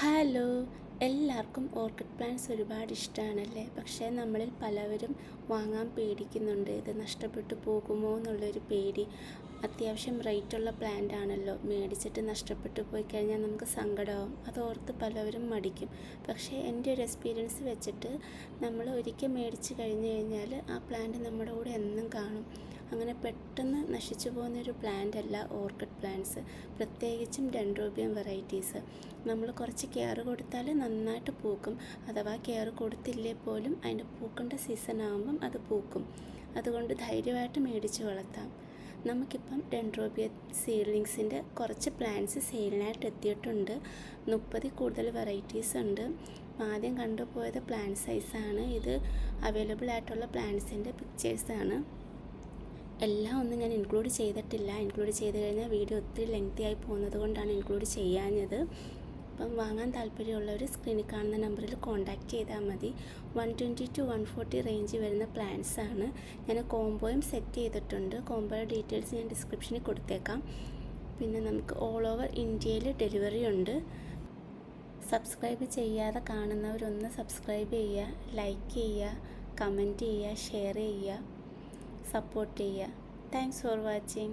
Hello, എല്ലാവർക്കും orchid plants ഒരുപാട് ഇഷ്ടമാണല്ലേ. പക്ഷേ നമ്മളിൽ പലവരും വാങ്ങാൻ പേടിക്കുന്നുണ്ട്. ഇത് നഷ്ടപ്പെട്ടു പോകുമോ എന്നുള്ളൊരു പേടി. അത്യാവശ്യം റേറ്റുള്ള പ്ലാന്റ് ആണല്ലോ, മേടിച്ചിട്ട് നഷ്ടപ്പെട്ടു പോയി കഴിഞ്ഞാൽ നമുക്ക് സങ്കടമാവും. അതോർത്ത് പലവരും മടിക്കും. പക്ഷേ എൻ്റെ ഒരു എക്സ്പീരിയൻസ് വെച്ചിട്ട് നമ്മൾ ഒരിക്കൽ മേടിച്ച് കഴിഞ്ഞ് കഴിഞ്ഞാൽ ആ പ്ലാന്റ് നമ്മുടെ കൂടെ എന്നും കാണും. അങ്ങനെ പെട്ടെന്ന് നശിച്ചു പോകുന്നൊരു പ്ലാന്റ് അല്ല ഓർക്കിഡ് പ്ലാന്റ്സ്, പ്രത്യേകിച്ചും ഡെൻഡ്രോബിയം വെറൈറ്റീസ്. നമ്മൾ കുറച്ച് കെയർ കൊടുത്താൽ നന്നായിട്ട് പൂക്കും. അഥവാ കെയർ കൊടുത്തില്ലേ പോലും അതിൻ്റെ പൂക്കേണ്ട സീസൺ ആകുമ്പം അത് പൂക്കും. അതുകൊണ്ട് ധൈര്യമായിട്ട് മേടിച്ച് വളർത്താം. നമുക്കിപ്പം ഡെൻഡ്രോബിയം സീഡ്ലിങ്സിൻ്റെ കുറച്ച് പ്ലാന്റ്സ് സെയിലിനായിട്ട് എത്തിയിട്ടുണ്ട്. 30 കൂടുതൽ വെറൈറ്റീസ് ഉണ്ട്. ആദ്യം കണ്ടുപോയത് പ്ലാന്റ് സൈസാണ്. ഇത് അവൈലബിൾ ആയിട്ടുള്ള പ്ലാന്റ്സിൻ്റെ പിക്ചേഴ്സാണ്. എല്ലാം ഒന്നും ഞാൻ ഇൻക്ലൂഡ് ചെയ്തിട്ടില്ല. ഇൻക്ലൂഡ് ചെയ്ത് കഴിഞ്ഞാൽ വീഡിയോ ഒത്തിരി ലെങ്തി ആയി പോകുന്നത് കൊണ്ടാണ് ഇൻക്ലൂഡ് ചെയ്യാഞ്ഞത്. അപ്പം വാങ്ങാൻ താല്പര്യമുള്ളവർ സ്ക്രീനിൽ കാണുന്ന നമ്പറിൽ കോൺടാക്റ്റ് ചെയ്താൽ മതി. 120 to 140 റേഞ്ച് വരുന്ന പ്ലാൻസ് ആണ്. ഞാൻ കോംബോയും സെറ്റ് ചെയ്തിട്ടുണ്ട്. കോംബോയുടെ ഡീറ്റെയിൽസ് ഞാൻ ഡിസ്ക്രിപ്ഷനിൽ കൊടുത്തേക്കാം. പിന്നെ നമുക്ക് ഓൾ ഓവർ ഇന്ത്യയിൽ ഡെലിവറി ഉണ്ട്. സബ്സ്ക്രൈബ് ചെയ്യാതെ കാണുന്നവരൊന്ന് സബ്സ്ക്രൈബ് ചെയ്യുക, ലൈക്ക് ചെയ്യുക, കമൻറ്റ് ചെയ്യുക, ഷെയർ ചെയ്യുക, സപ്പോർട്ട് ചെയ്യുക. Thanks for watching.